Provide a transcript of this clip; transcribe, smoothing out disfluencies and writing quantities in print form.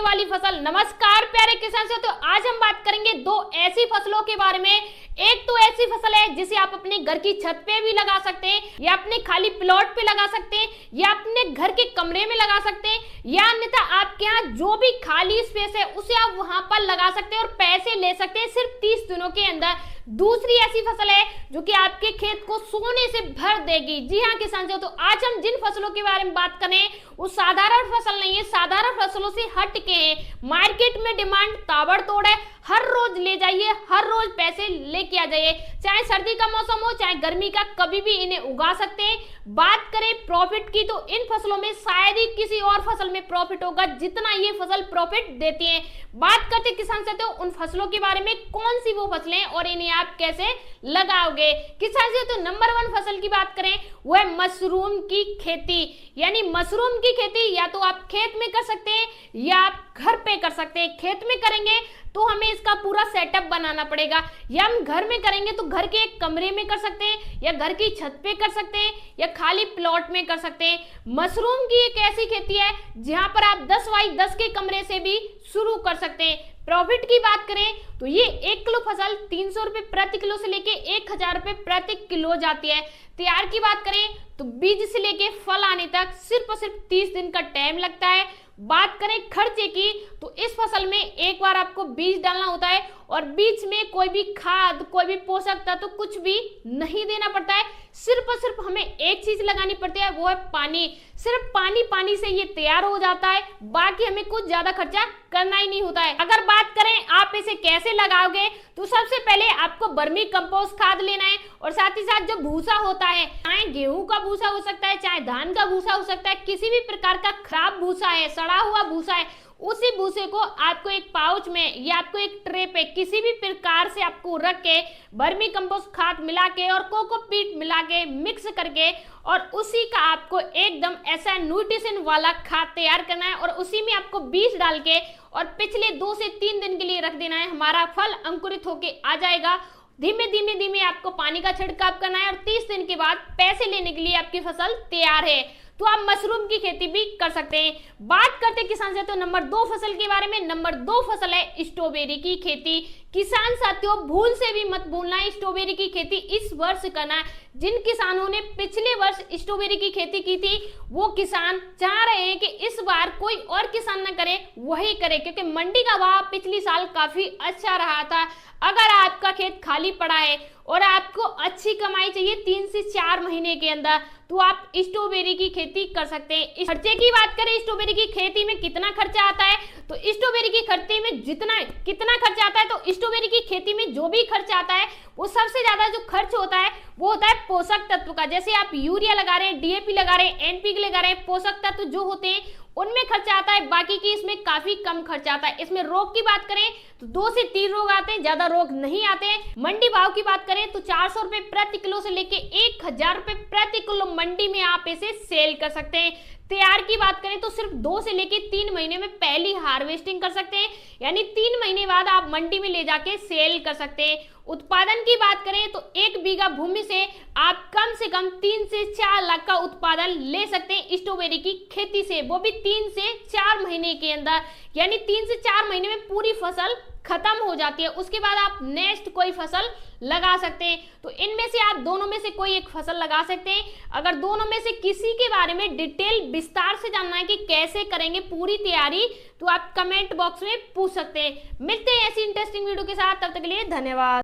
लगने वाली फसल। नमस्कार प्यारे किसान साथियों, आज हम बात करेंगे दो ऐसी फसलों के बारे में। एक तो ऐसी फसल है जिसे आप अपने घर की छत पे भी लगा सकते हैं, या अपने खाली प्लॉट पे लगा सकते हैं, या अपने घर के कमरे में लगा सकते हैं, या अन्यथा आपके यहाँ जो भी खाली स्पेस है उसे आप वहां पर लगा सकते हैं और पैसे ले सकते हैं सिर्फ 30 दिनों के अंदर। दूसरी ऐसी फसल है जो कि आपके खेत को सोने से भर देगी। जी हाँ किसान साथियों, तो आज हम जिन फसलों के बारे में बात करें वो साधारण फसल नहीं है, साधारण फसलों से हट के है। मार्केट में डिमांड ताबड़तोड़ है, हर रोज ले जाइए, हर रोज पैसे लेके आ जाइए। चाहे सर्दी का मौसम हो चाहे गर्मी का, कभी भी इन्हें उगा सकते हैं। बात करें प्रॉफिट की तो इन फसलों में शायद ही किसी और फसल में प्रॉफिट होगा जितना ये फसल प्रॉफिट देती है। बात करते किसान साथियों उन फसलों के बारे में, कौन सी वो फसलें और इन्हें आप कैसे लगाओगे। किसान साथियों तो नंबर 1 फसल की बात करें वो है मशरूम की खेती। यानी मशरूम की खेती या तो आप खेत में कर सकते हैं या आप घर पे कर सकते हैं। खेत में करेंगे तो हमें इसका पूरा सेटअप बनाना पड़ेगा, या हम घर में करेंगे तो घर के एक कमरे में कर सकते हैं, या घर की छत पे कर सकते हैं, या खाली प्लॉट में कर सकते हैं। मशरूम की एक ऐसी खेती है जहां पर आप 10 बाई 10 के कमरे से भी शुरू कर सकते हैं। प्रॉफिट की बात करें तो ये 1 किलो फसल 300 रुपए प्रति किलो से लेके 1000 रुपए प्रति किलो जाती है। तैयार की बात करें तो बीज से लेके फल आने तक सिर्फ और सिर्फ 30 दिन का टाइम लगता है। बात करें खर्चे की तो इस फसल में एक बार आपको बीज डालना होता है और बीच में कोई भी खाद, कोई भी पोषक तत्व तो कुछ भी नहीं देना पड़ता है। सिर्फ और सिर्फ हमें एक चीज लगानी पड़ती है, वो है पानी। सिर्फ पानी से ये तैयार हो जाता है, बाकी हमें कुछ ज्यादा खर्चा करना ही नहीं होता है। अगर बात करें आप इसे कैसे लगाओगे तो सबसे पहले आपको वर्मी कंपोस्ट खाद लेना है, और साथ ही साथ जो भूसा होता है, चाहे गेहूं का भूसा हो सकता है, चाहे धान का भूसा हो सकता है, किसी भी प्रकार का खराब भूसा है, सड़ा हुआ भूसा है, उसी भूसे को आपको एक पाउच में या आपको एक ट्रे पे किसी भी प्रकार से आपको रख के वर्मी कंपोस्ट खाद मिला के और कोकोपीट मिला के मिक्स करके और उसी का आपको एकदम ऐसा न्यूट्रिशन वाला खाद तैयार करना है, और उसी में आपको बीज डाल के और पिछले 2 से 3 दिन के लिए रख देना है। हमारा फल अंकुरित होके आ जाएगा। धीमे धीमे आपको पानी का छिड़काव करना है और 30 दिन के बाद पैसे लेने के लिए आपकी फसल तैयार है। तो आप मशरूम की खेती भी कर सकते हैं। बात करते किसान साथियों नंबर 2 फसल के बारे में। नंबर 2 फसल है स्ट्रॉबेरी की खेती। किसान साथियों भूल से भी मत भूलना है स्ट्रॉबेरी की खेती इस वर्ष करना है। जिन किसानों ने पिछले वर्ष स्ट्रॉबेरी की खेती की थी वो किसान चाह रहे हैं कि इस बार कोई और किसान न करे, वही करे, क्योंकि मंडी का भाव पिछली साल काफी अच्छा रहा था। अगर आपका खेत खाली पड़ा है और आपको अच्छी कमाई चाहिए 3 से 4 महीने के अंदर, तो आप स्ट्रॉबेरी की खेती कर सकते हैं। इस खर्चे की बात करें स्ट्रॉबेरी की खेती में कितना खर्चा आता है, तो स्ट्रॉबेरी की खेती में कितना खर्चा आता है, तो स्ट्रॉबेरी की खेती में जो भी खर्च आता है वो सबसे ज्यादा जो खर्च होता है वो होता है पोषक तत्व का। जैसे आप यूरिया लगा रहे हैं, डीएपी लगा रहे हैं, एनपीके लगा रहे हैं, पोषक तत्व जो होते हैं उनमें खर्चा आता है, बाकी की इसमें काफी कम खर्चा आता है। इसमें रोग की बात करें तो 2 से 3 रोग आते हैं, ज्यादा रोग नहीं आते हैं। मंडी भाव की बात करें तो 400 रुपए प्रति किलो से लेके 1000 रुपए प्रति किलो मंडी में आप इसे सेल कर सकते हैं। तैयार की बात करें तो सिर्फ 2 से लेके 3 महीने में पहली हार्वेस्टिंग कर सकते हैं, यानी 3 महीने बाद आप मंडी में ले जाके सेल कर सकते हैं। उत्पादन की बात करें तो 1 बीघा भूमि से आप कम से कम 3 से 4 लाख का उत्पादन ले सकते हैं स्ट्रॉबेरी की खेती से, वो भी 3 से 4 महीने के अंदर। यानी 3 से 4 महीने में पूरी फसल खत्म हो जाती है, उसके बाद आप नेक्स्ट कोई फसल लगा सकते हैं। तो इनमें से आप दोनों में से कोई एक फसल लगा सकते हैं। अगर दोनों में से किसी के बारे में डिटेल विस्तार से जानना है कि कैसे करेंगे पूरी तैयारी, तो आप कमेंट बॉक्स में पूछ सकते हैं। मिलते हैं ऐसी इंटरेस्टिंग वीडियो के साथ, तब तक के लिए धन्यवाद।